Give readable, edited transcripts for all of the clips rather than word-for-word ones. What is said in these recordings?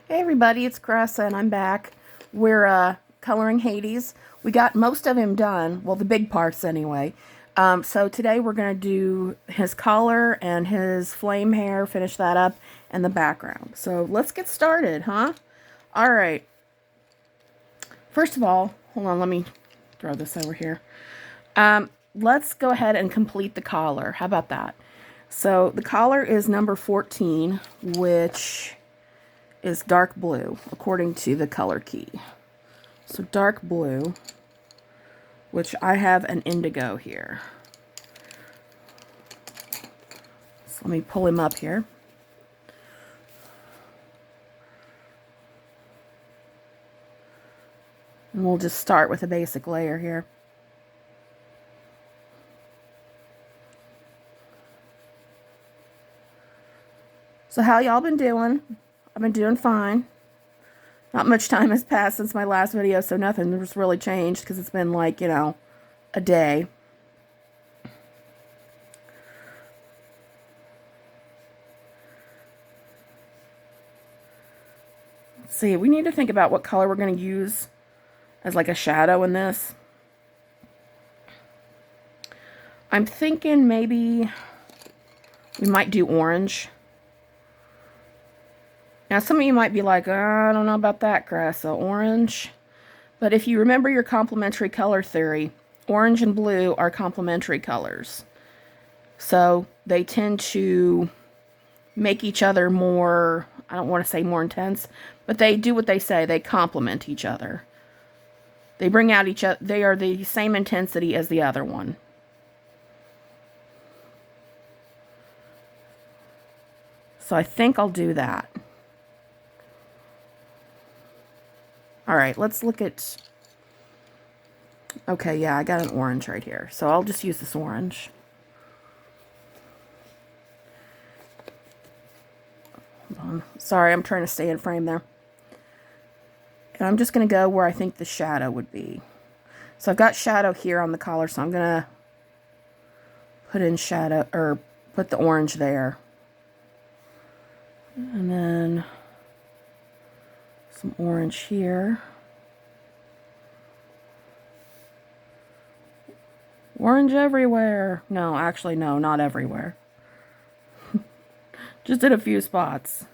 Hey everybody, it's Cressa and I'm back. We're coloring Hades. We got most of him done, well the big parts anyway. So today we're going to do his collar and his flame hair, finish that up, and the background. So let's get started, huh? Alright. First of all, hold on, let me throw this over here. Let's go ahead and complete the collar. How about that? So the collar is number 14, which is dark blue, according to the color key. So dark blue, which I have an indigo here. So let me pull him up here. And we'll just start with a basic layer here. So how y'all been doing? I've been doing fine. Not much time has passed since my last video, so nothing has really changed because it's been like, a day. Let's see, we need to think about what color we're going to use as like a shadow in this. I'm thinking maybe we might do orange. Now, some of you might be like, I don't know about that, Cressa, orange. But if you remember your complementary color theory, orange and blue are complementary colors. So they tend to make each other more, I don't want to say more intense, but they do what they say. They complement each other. They bring out each other. They are the same intensity as the other one. So I think I'll do that. All right, let's look at... Okay, yeah, I got an orange right here. So I'll just use this orange. Hold on. Sorry, I'm trying to stay in frame there. And I'm just going to go where I think the shadow would be. So I've got shadow here on the collar, so I'm going to put in shadow, or put the orange there. And then some orange here. Orange everywhere. No, actually, no, not everywhere. Just in a few spots.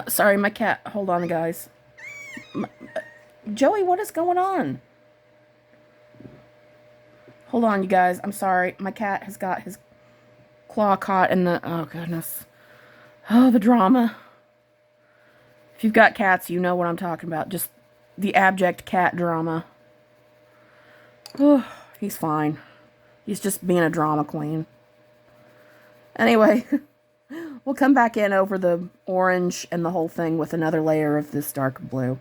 Sorry, my cat. Hold on, guys. Joey, what is going on? Hold on, you guys. I'm sorry. My cat has got his claw caught in the... Oh, goodness. Oh, the drama. If you've got cats, you know what I'm talking about. Just the abject cat drama. Oh, he's fine. He's just being a drama queen. Anyway, we'll come back in over the orange and the whole thing with another layer of this dark blue.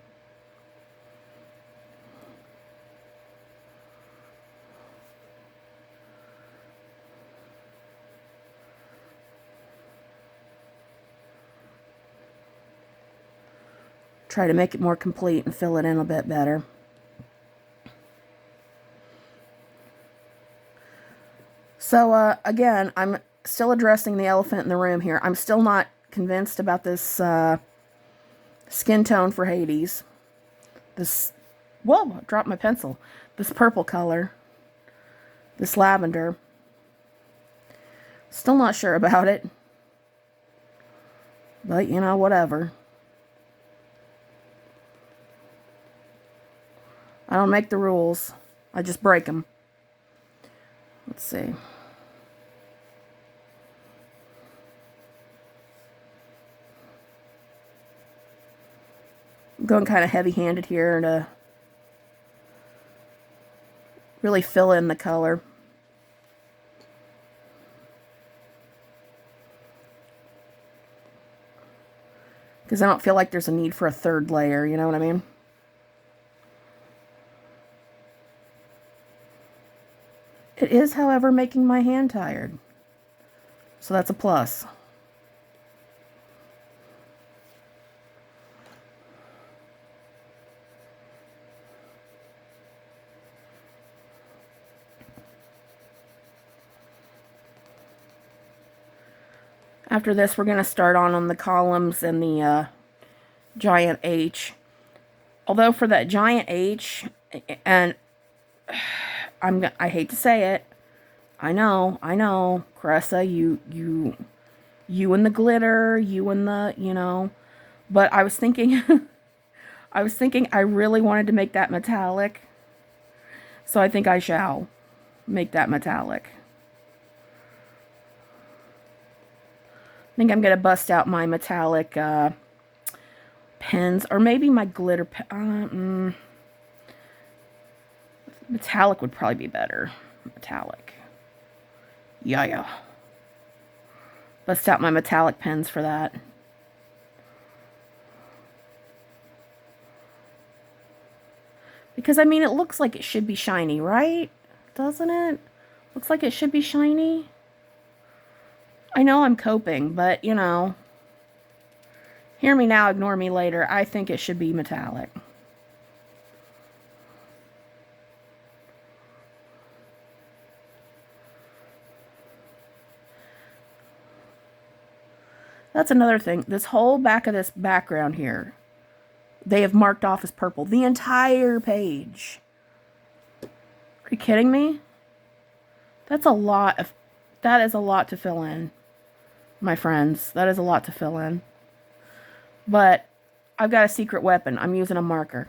Try to make it more complete and fill it in a bit better. So, again, I'm still addressing the elephant in the room here. I'm still not convinced about this skin tone for Hades. This, whoa, I dropped my pencil. This purple color. This lavender. Still not sure about it. But, whatever. I don't make the rules. I just break them. Let's see. I'm going kind of heavy-handed here to really fill in the color. Because I don't feel like there's a need for a third layer, you know what I mean? It is, however, making my hand tired. So that's a plus. After this, we're going to start on the columns and the giant H. Although for that giant H, and I hate to say it, I know, Caressa, you and the glitter, you and the, you know, but I was thinking, I really wanted to make that metallic, so I think I shall make that metallic. I think I'm going to bust out my metallic pens, or maybe my glitter metallic would probably be better. Metallic. Yeah. Bust out my metallic pens for that. Because, I mean, it looks like it should be shiny, right? Doesn't it? Looks like it should be shiny. I know I'm coping, but, you know, hear me now, ignore me later. I think it should be metallic. That's another thing. This whole back of this background here, they have marked off as purple. The entire page. Are you kidding me? That is a lot to fill in, my friends. That is a lot to fill in. But I've got a secret weapon. I'm using a marker.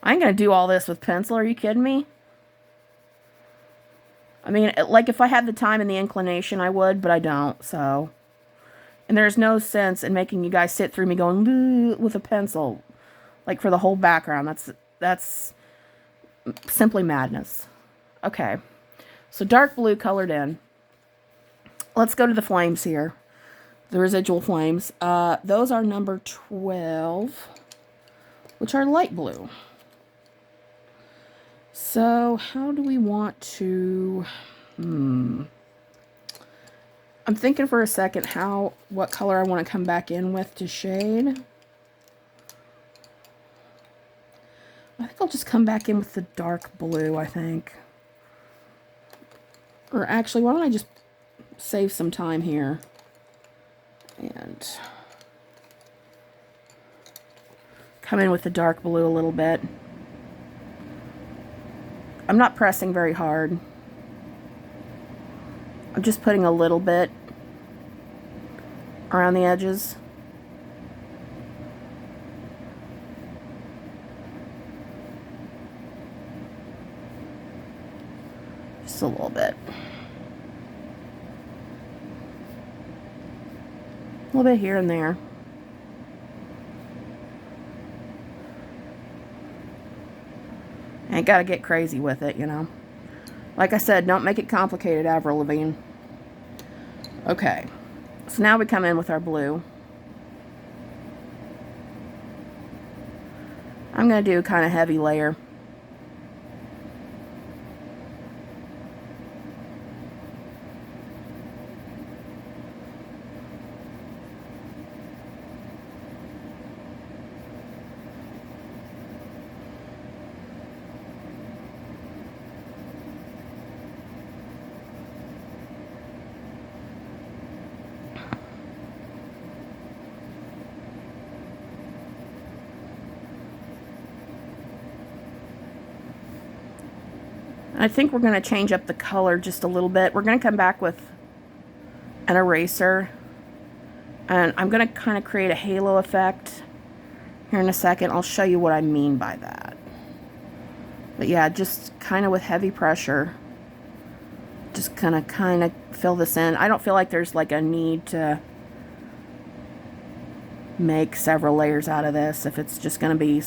I ain't going to do all this with pencil. Are you kidding me? I mean, like, if I had the time and the inclination, I would, but I don't, so. And there's no sense in making you guys sit through me going with a pencil, like, for the whole background. That's simply madness. Okay, so dark blue colored in. Let's go to the flames here. The residual flames. Those are number 12, which are light blue. So, how do we want to... I'm thinking for a second what color I want to come back in with to shade. I think I'll just come back in with the dark blue, I think. Or actually, why don't I just save some time here and come in with the dark blue a little bit. I'm not pressing very hard. I'm just putting a little bit around the edges. Just a little bit. A little bit here and there. Ain't gotta get crazy with it, you know. Like I said, don't make it complicated, Avril Lavigne. Okay, so now we come in with our blue. I'm going to do a kind of heavy layer. I think we're going to change up the color just a little bit. We're going to come back with an eraser. And I'm going to kind of create a halo effect. Here in a second, I'll show you what I mean by that. But yeah, just kind of with heavy pressure. Just kind of fill this in. I don't feel like there's like a need to make several layers out of this if it's just going to be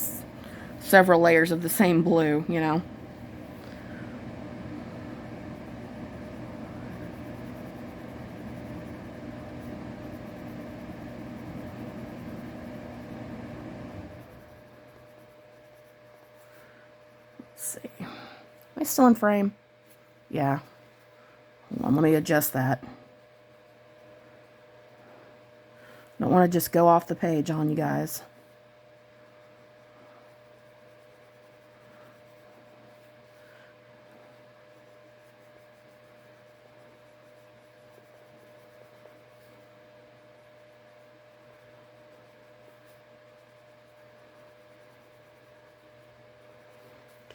several layers of the same blue, you know. See. Am I still in frame? Yeah. Hold on, let me adjust that. Don't want to just go off the page on you guys.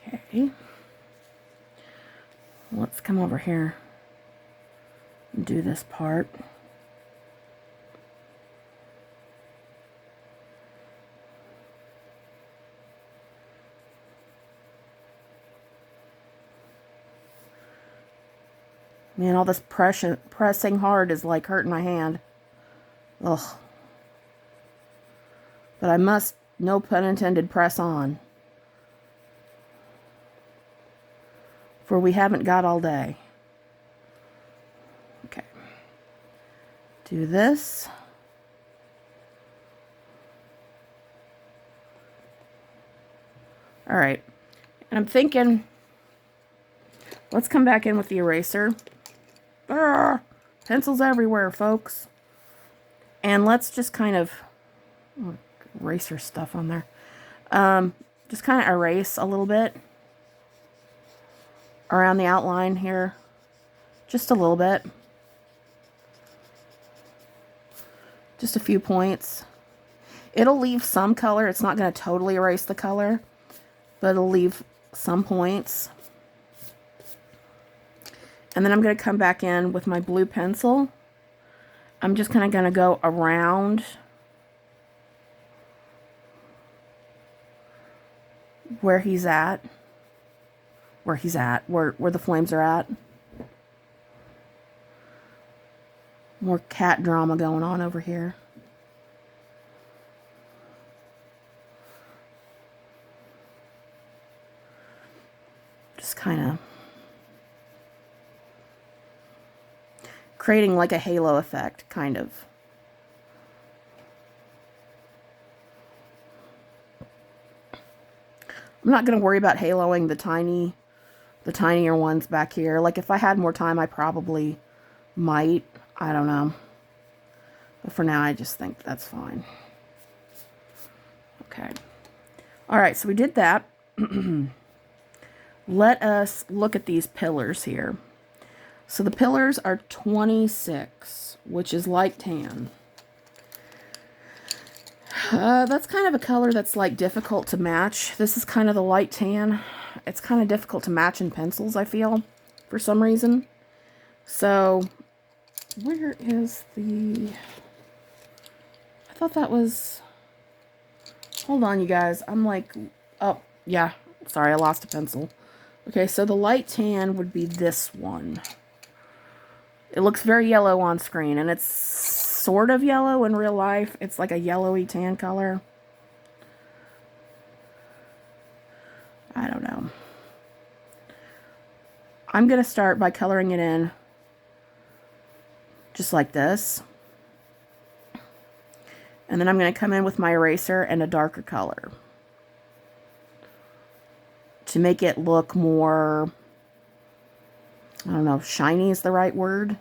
Okay. Let's come over here and do this part. Man, all this pressing hard is like hurting my hand. Ugh. But I must, no pun intended, press on. For we haven't got all day. Okay. Do this. All right. And I'm thinking, let's come back in with the eraser. Pencils everywhere, folks. And let's just kind of eraser stuff on there. Just kind of erase a little bit around the outline here. Just a little bit. Just a few points. It'll leave some color. It's not going to totally erase the color, but it'll leave some points. And then I'm going to come back in with my blue pencil. I'm just kind of going to go around where he's at. Where the flames are at. More cat drama going on over here. Just kind of creating like a halo effect, kind of. I'm not going to worry about haloing the tinier ones back here. Like if I had more time, I probably might. I don't know. But for now, I just think that's fine. Okay. All right, so we did that. Let us look at these pillars here. So the pillars are 26, which is light tan. That's kind of a color that's like difficult to match. This is kind of the light tan. It's kind of difficult to match in pencils, I feel, for some reason. So, where is the... I thought that was... Hold on, you guys. I'm like... Oh, yeah. Sorry, I lost a pencil. Okay, so the light tan would be this one. It looks very yellow on screen, and it's sort of yellow in real life. It's like a yellowy tan color. I don't know. I'm going to start by coloring it in just like this. And then I'm going to come in with my eraser and a darker color to make it look more, I don't know, shiny is the right word.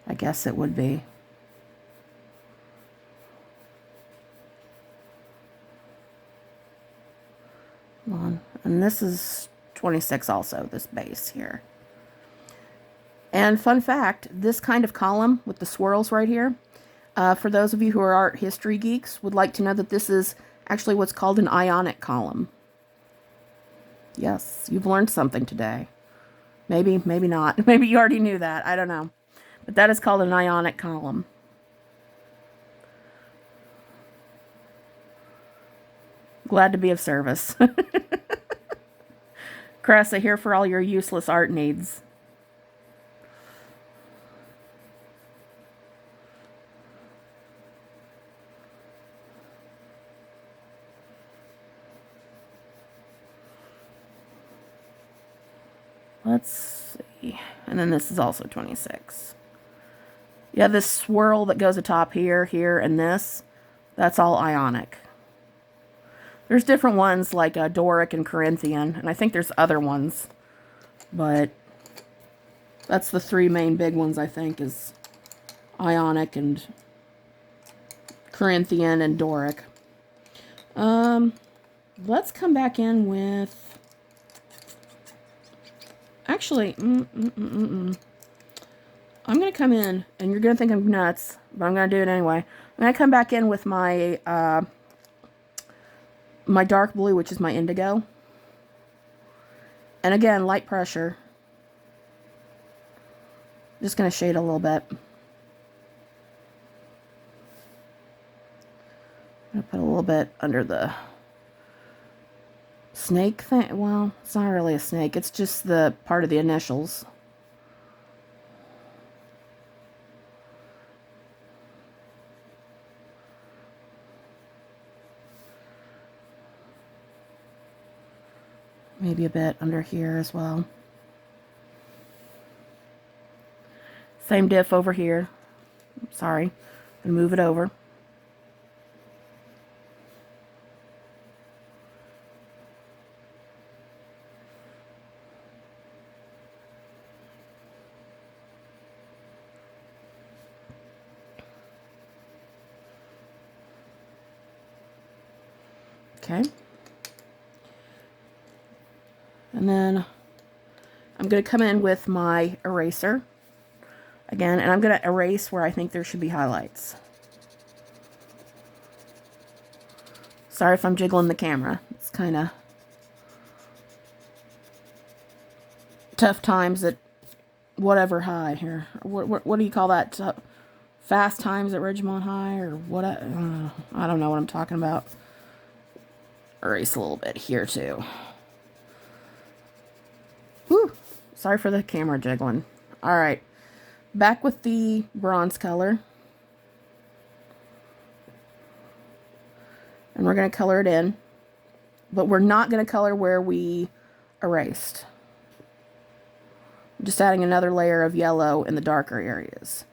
I guess it would be. Come on. And this is 26 also, this base here. And fun fact, this kind of column with the swirls right here, for those of you who are art history geeks, would like to know that this is actually what's called an ionic column. Yes, you've learned something today. Maybe, maybe not. Maybe you already knew that. I don't know. But that is called an ionic column. Glad to be of service. Cressa, here for all your useless art needs. Let's see. And then this is also 26. Yeah, this swirl that goes atop here, here, and this, that's all ionic. There's different ones like Doric and Corinthian, and I think there's other ones. But that's the three main big ones, I think, is Ionic and Corinthian and Doric. Let's come back in with... Actually, I'm going to come in, and you're going to think I'm nuts, but I'm going to do it anyway. I'm going to come back in with my, my dark blue, which is my indigo. And again, light pressure. Just going to shade a little bit. I'm going to put a little bit under the snake thing. Well, it's not really a snake. It's just the part of the initials. Maybe a bit under here as well. Same diff over here. Sorry. I'm going to move it over. Okay. And then I'm going to come in with my eraser again, and I'm going to erase where I think there should be highlights. Sorry if I'm jiggling the camera. It's kind of tough times at whatever high here. What do you call that? Fast times at Ridgemont High, or what? I don't know what I'm talking about. Erase a little bit here too. Whew. Sorry for the camera jiggling. Alright. Back with the bronze color. And we're going to color it in. But we're not going to color where we erased. I'm just adding another layer of yellow in the darker areas.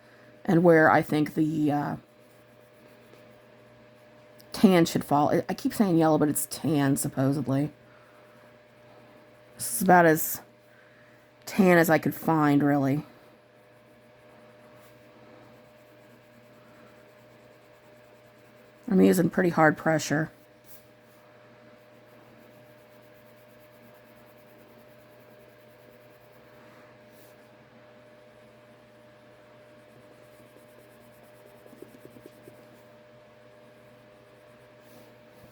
And where I think the tan should fall. I keep saying yellow, but it's tan, supposedly. This is about as tan as I could find, really. I'm using pretty hard pressure.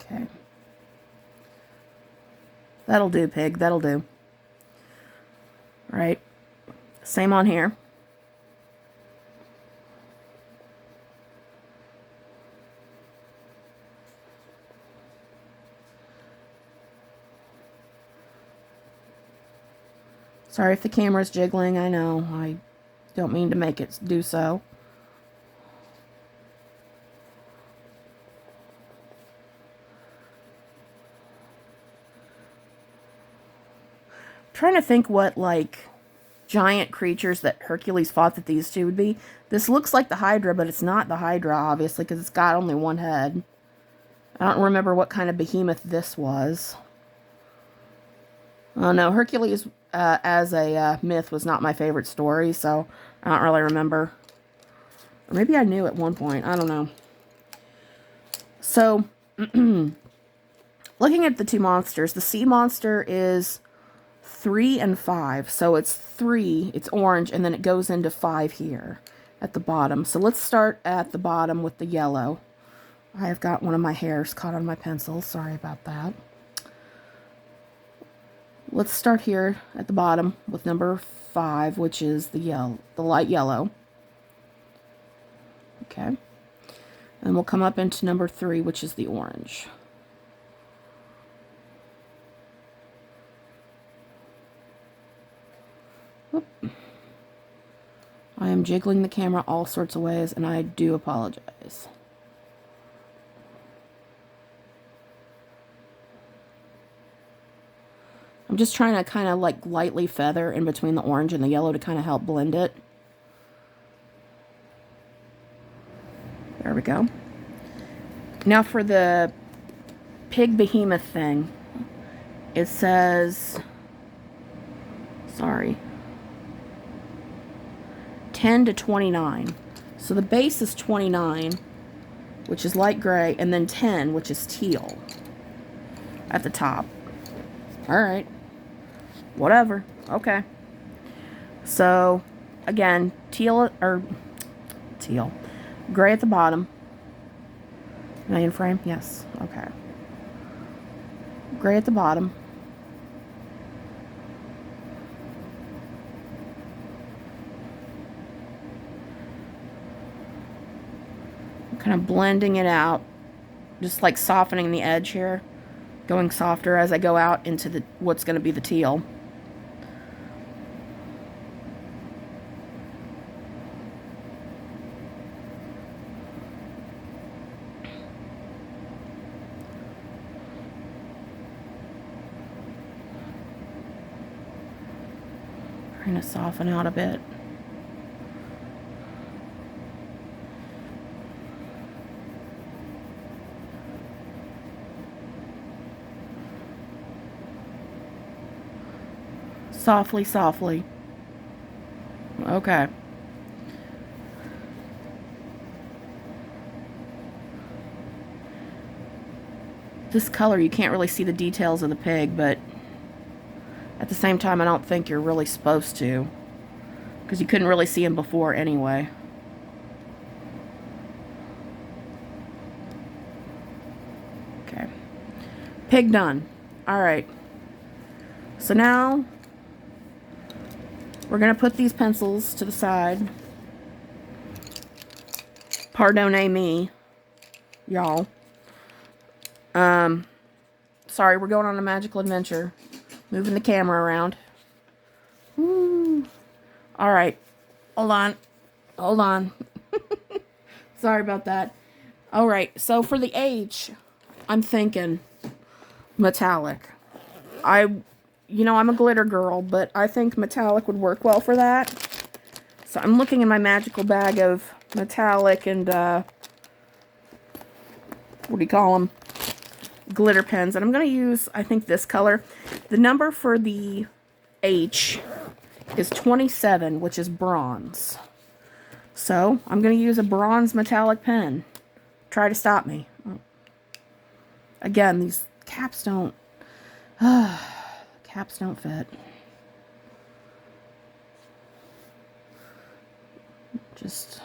Okay. That'll do, pig. That'll do. All right. Same on here. Sorry if the camera's jiggling. I know. I don't mean to make it do so. Trying to think what, like, giant creatures that Hercules thought that these two would be. This looks like the Hydra, but it's not the Hydra, obviously, because it's got only one head. I don't remember what kind of behemoth this was. Oh, no, Hercules as a myth was not my favorite story, so I don't really remember. Or maybe I knew at one point. I don't know. So, looking at the two monsters, the sea monster is 3 and 5. So it's 3, it's orange, and then it goes into 5 here at the bottom. So let's start at the bottom with the yellow. I have got one of my hairs caught on my pencil. Sorry about that. Let's start here at the bottom with number 5, which is the light yellow. Okay. And we'll come up into number 3, which is the orange. Oop. I am jiggling the camera all sorts of ways, and I do apologize. I'm just trying to kind of like lightly feather in between the orange and the yellow to kind of help blend it. There we go. Now for the pig behemoth thing, it says, sorry, 10 to 29. So the base is 29, which is light gray, and then 10, which is teal at the top. All right. Whatever. Okay. So Again, teal. Gray at the bottom. Million frame? Yes. Okay. Gray at the bottom. Kind of blending it out. Just like softening the edge here. Going softer as I go out into the what's going to be the teal. Trying to soften out a bit. Softly, softly. Okay. This color, you can't really see the details of the pig, but at the same time, I don't think you're really supposed to, because you couldn't really see him before anyway. Okay. Pig done. Alright. So now we're going to put these pencils to the side. Pardonnez me, y'all. Sorry, we're going on a magical adventure. Moving the camera around. Woo. Alright. Hold on. Hold on. Sorry about that. Alright, so for the H, I'm thinking metallic. I'm a glitter girl, but I think metallic would work well for that. So I'm looking in my magical bag of metallic and, what do you call them? Glitter pens. And I'm going to use, I think, this color. The number for the H is 27, which is bronze. So I'm going to use a bronze metallic pen. Try to stop me. Again, these caps don't... caps don't fit. Just...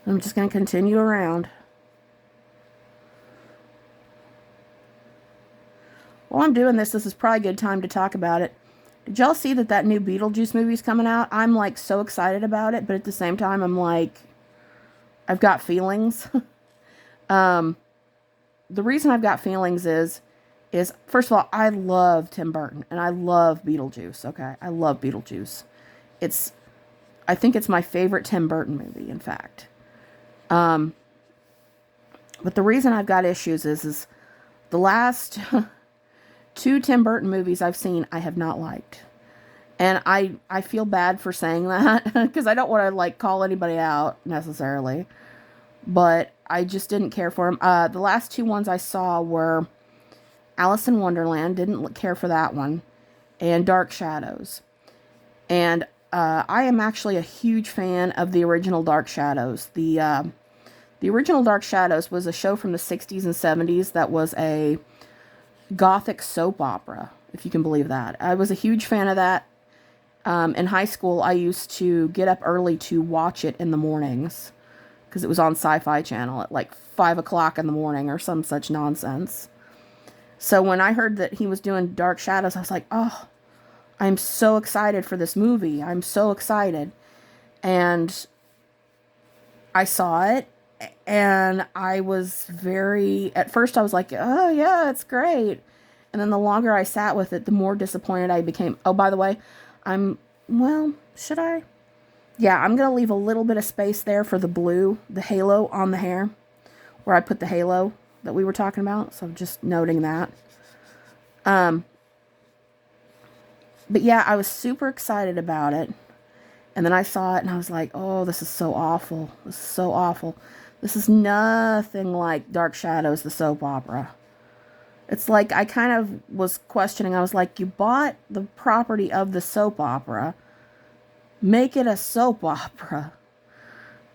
I'm just going to continue around. While I'm doing this is probably a good time to talk about it. Did y'all see that new Beetlejuice movie's coming out? I'm like so excited about it, but at the same time I'm like, I've got feelings. The reason I've got feelings is first of all, I love Tim Burton and I love Beetlejuice. Okay, I love Beetlejuice. I think it's my favorite Tim Burton movie, in fact. But the reason I've got issues is the last 2 Tim Burton movies I've seen I have not liked. And I feel bad for saying that because I don't want to like call anybody out necessarily. But I just didn't care for them. The last 2 ones I saw were Alice in Wonderland, didn't care for that one, and Dark Shadows. And I am actually a huge fan of the original Dark Shadows. The original Dark Shadows was a show from the 60s and 70s that was a gothic soap opera, if you can believe that. I was a huge fan of that. In high school, I used to get up early to watch it in the mornings because it was on Sci-Fi Channel at like 5 o'clock in the morning or some such nonsense. So when I heard that he was doing Dark Shadows, I was like, oh, I'm so excited for this movie. I'm so excited. And I saw it, and I was at first I was like, oh yeah, it's great. And then the longer I sat with it, the more disappointed I became. Oh, by the way, should I? Yeah, I'm going to leave a little bit of space there for the blue, the halo on the hair, where I put the halo that we were talking about. So I'm just noting that. But yeah, I was super excited about it. And then I saw it and I was like, oh, this is so awful. This is so awful. This is nothing like Dark Shadows, the soap opera. It's like I kind of was questioning. I was like, you bought the property of the soap opera. make it a soap opera.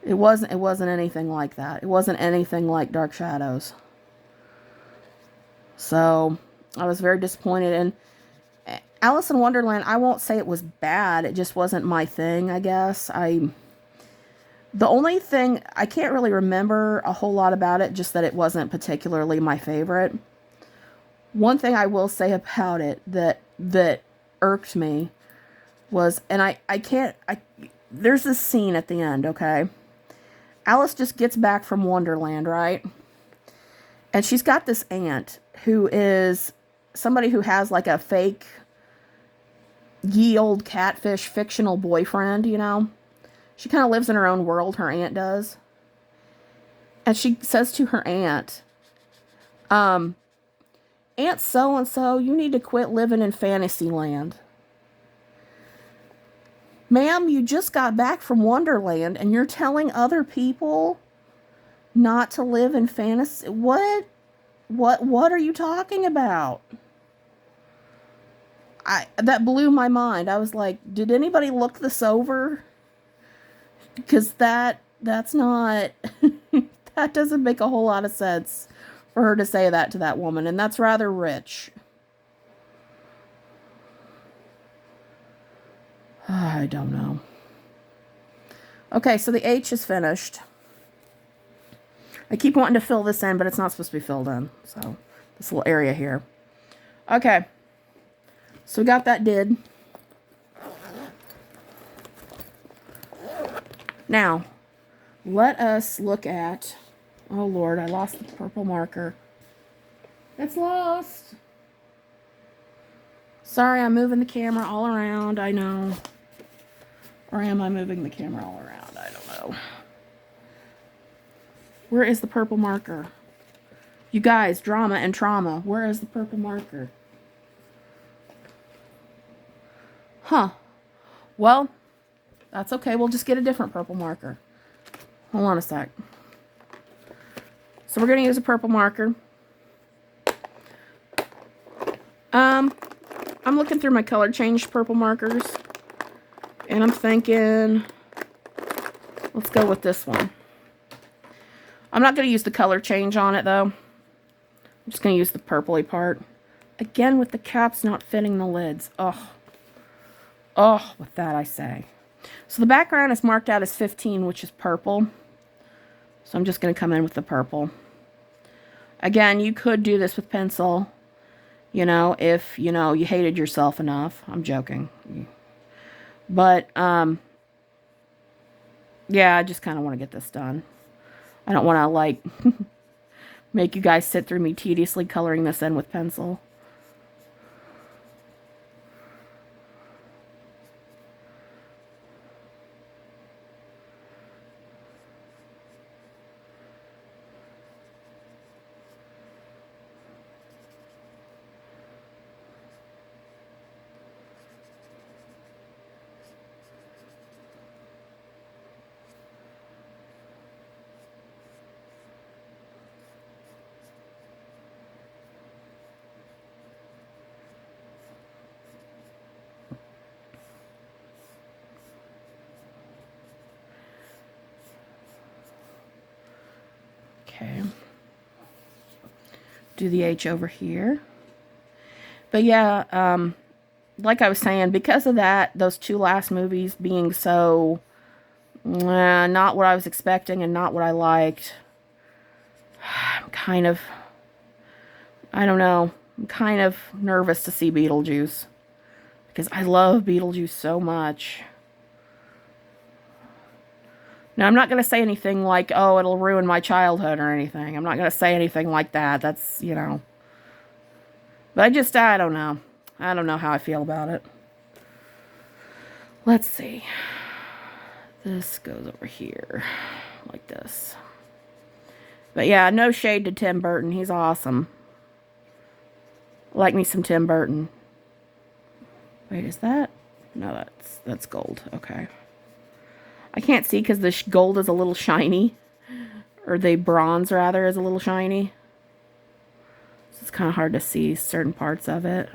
It wasn't anything like that. It wasn't anything like Dark Shadows. So I was very disappointed. And Alice in Wonderland, I won't say it was bad. It just wasn't my thing, I guess. The only thing, I can't really remember a whole lot about it, just that it wasn't particularly my favorite. One thing I will say about it that irked me was, and there's this scene at the end, okay? Alice just gets back from Wonderland, right? And she's got this aunt who is somebody who has like a fake ye old catfish fictional boyfriend, you know? She kind of lives in her own world, her aunt does. And she says to her aunt, Aunt so-and-so, you need to quit living in Fantasyland. Ma'am, you just got back from Wonderland and you're telling other people not to live in fantasy. What are you talking about? That blew my mind. I was like, did anybody look this over? Because that's not that doesn't make a whole lot of sense for her to say that to that woman, and that's rather rich. I don't know. Okay, so the H is finished. I keep wanting to fill this in, but it's not supposed to be filled in. So, this little area here. Okay. So, we got that did. Now, let us look at... Oh, Lord, I lost the purple marker. It's lost. Sorry, I'm moving the camera all around. I know. Or am I moving the camera all around? I don't know. Where is the purple marker? You guys, drama and trauma. Where is the purple marker? Huh. Well, that's okay. We'll just get a different purple marker. Hold on a sec. So we're going to use a purple marker. I'm looking through my color changed purple markers. And I'm thinking, let's go with this one. I'm not going to use the color change on it, though. I'm just going to use the purpley part. Again, with the caps not fitting the lids. Oh. Oh, with that I say. So the background is marked out as 15, which is purple. So I'm just going to come in with the purple. Again, you could do this with pencil. You know, if, you know, you hated yourself enough. I'm joking. But, yeah, I just kind of want to get this done. I don't want to, like, make you guys sit through me tediously coloring this in with pencil. Okay. Do the H over here. But yeah, like I was saying, because of that, those two last movies being so not what I was expecting and not what I liked, I'm kind of, I don't know, I'm kind of nervous to see Beetlejuice. Because I love Beetlejuice so much. Now, I'm not going to say anything like, oh, it'll ruin my childhood or anything. I'm not going to say anything like that. That's, you know. But I don't know. I don't know how I feel about it. Let's see. This goes over here. Like this. But yeah, no shade to Tim Burton. He's awesome. Like me some Tim Burton. Wait, is that? No, that's gold. Okay. I can't see because the gold is a little shiny. Or the bronze, rather, is a little shiny. So it's kind of hard to see certain parts of it.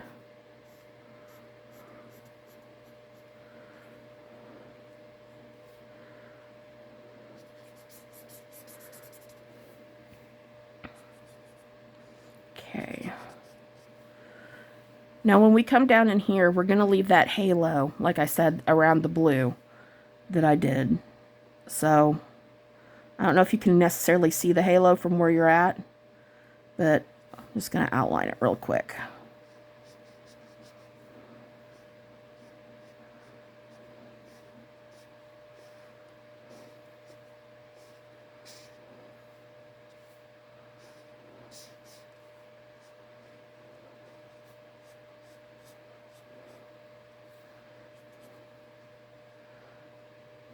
Now when we come down in here, we're going to leave that halo, like I said, around the blue that I did. So, I don't know if you can necessarily see the halo from where you're at, but I'm just going to outline it real quick.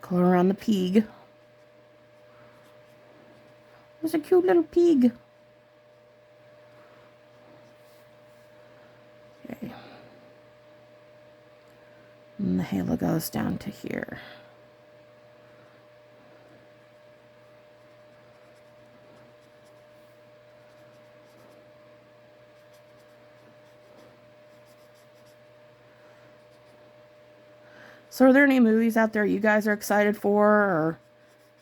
Color around the pig. There's a cute little pig. Okay. And the halo goes down to here. So are there any movies out there you guys are excited for, or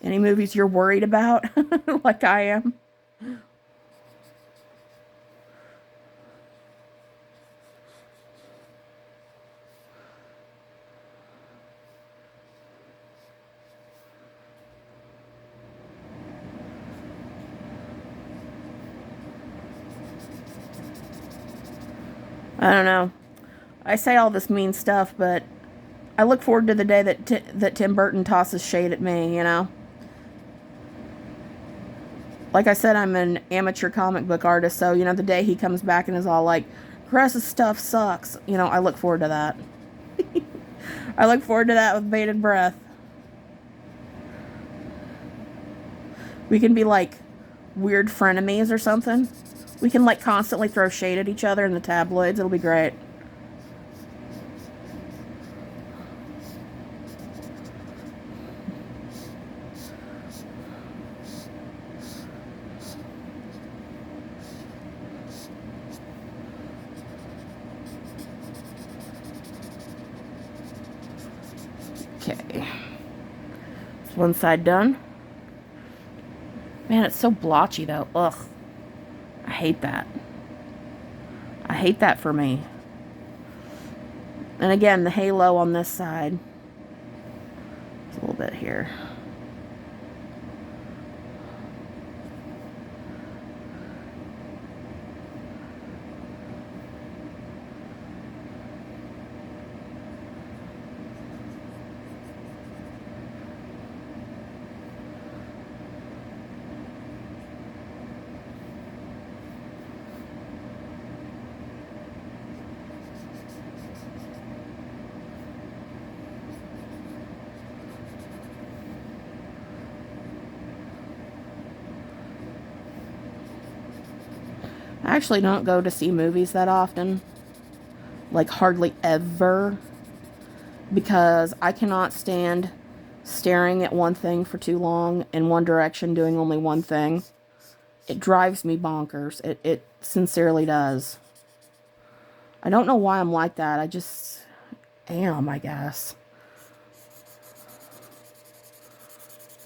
any movies you're worried about, like I am? I don't know. I say all this mean stuff, but I look forward to the day that Tim Burton tosses shade at me, you know? Like I said, I'm an amateur comic book artist, so, you know, the day he comes back and is all like, Cress's stuff sucks, you know, I look forward to that. I look forward to that with bated breath. We can be like weird frenemies or something. We can like constantly throw shade at each other in the tabloids. It'll be great. Okay. One side done. Man, it's so blotchy though. Ugh. I hate that. I hate that for me. And again, the halo on this side. It's a little bit here. I actually don't go to see movies that often. Like, hardly ever. Because I cannot stand staring at one thing for too long in one direction, doing only one thing. It drives me bonkers. It sincerely does. I don't know why I'm like that. I just am, I guess.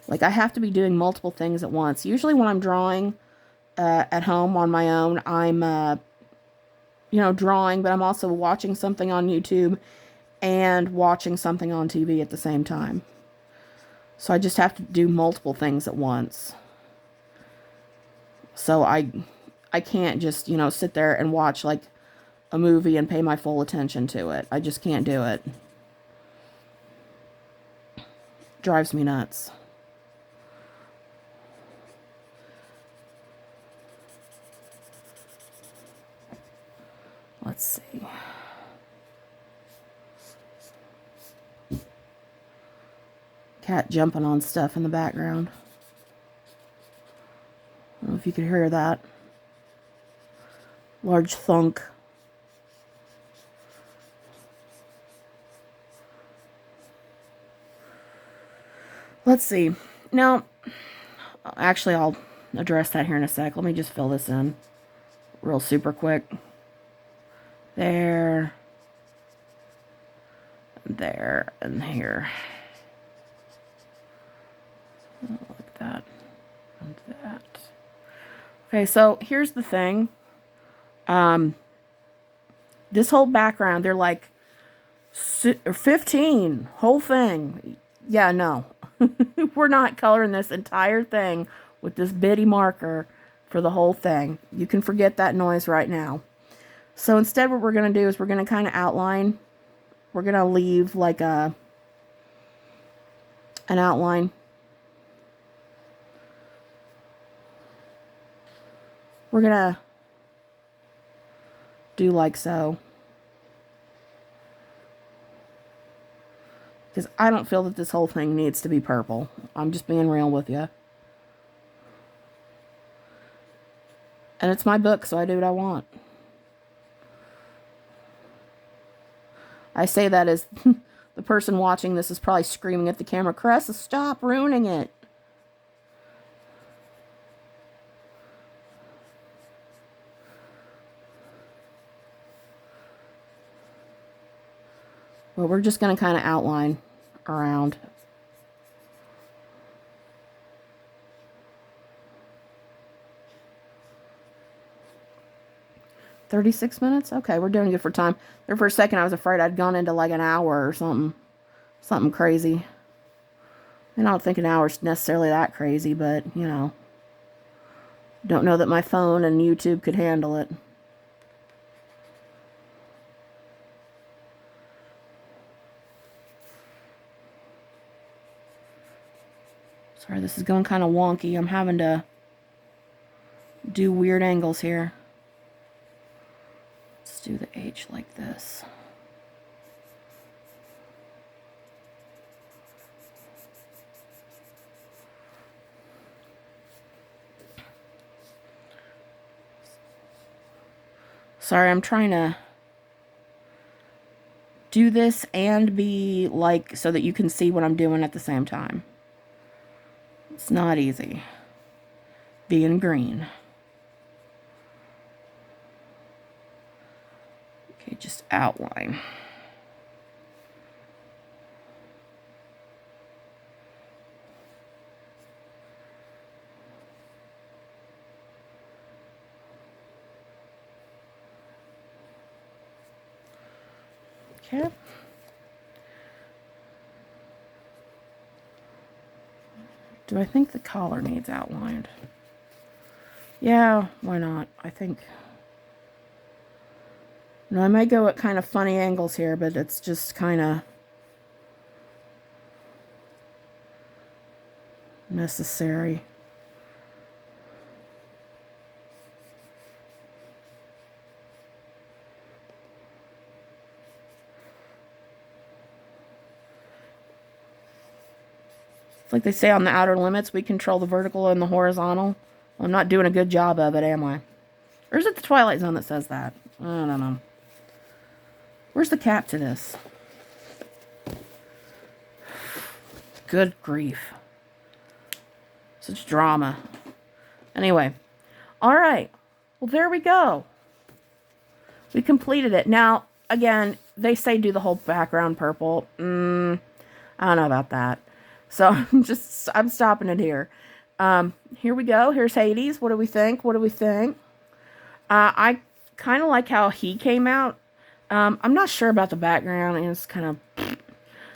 Like, I have to be doing multiple things at once. Usually when I'm drawing at home on my own, I'm, you know, drawing, but I'm also watching something on YouTube and watching something on TV at the same time. So I just have to do multiple things at once. So I can't just, you know, sit there and watch like a movie and pay my full attention to it. I just can't do it. Drives me nuts. Let's see. Cat jumping on stuff in the background. I don't know if you could hear that. Large thunk. Let's see. Now, actually, I'll address that here in a sec. Let me just fill this in real super quick. There. There. And here. Like that. And that. Okay, so here's the thing. This whole background, they're like 15, whole thing. Yeah, no. We're not coloring this entire thing with this bitty marker for the whole thing. You can forget that noise right now. So instead what we're going to do is we're going to kind of outline. We're going to leave like an outline. We're going to do like so. Because I don't feel that this whole thing needs to be purple. I'm just being real with you. And it's my book, so I do what I want. I say that as the person watching this is probably screaming at the camera, Cressa, stop ruining it. Well, we're just going to kind of outline around. $36? Okay, we're doing good for time. There for a second I was afraid I'd gone into like an hour or something. Something crazy. And I don't think an hour's necessarily that crazy, but, you know. Don't know that my phone and YouTube could handle it. Sorry, this is going kind of wonky. I'm having to do weird angles here. Let's do the H like this. Sorry, I'm trying to do this and be like so that you can see what I'm doing at the same time. It's not easy being green. Okay, just outline. Okay. Do I think the collar needs outlined? Yeah, why not? I think... No, I may go at kind of funny angles here, but it's just kind of necessary. Like they say on the Outer Limits, we control the vertical and the horizontal. Well, I'm not doing a good job of it, am I? Or is it the Twilight Zone that says that? I don't know. Where's the cap to this? Good grief. Such drama. Anyway. Alright. Well, there we go. We completed it. Now, again, they say do the whole background purple. I don't know about that. So I'm stopping it here. Here we go. Here's Hades. What do we think? What do we think? I kind of like how he came out. I'm not sure about the background. And it's kind of,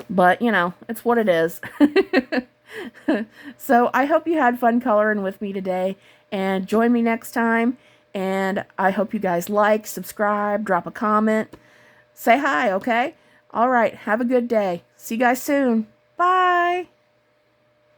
but you know, it's what it is. So I hope you had fun coloring with me today, and join me next time. And I hope you guys like, subscribe, drop a comment, say hi. Okay. All right. Have a good day. See you guys soon. Bye.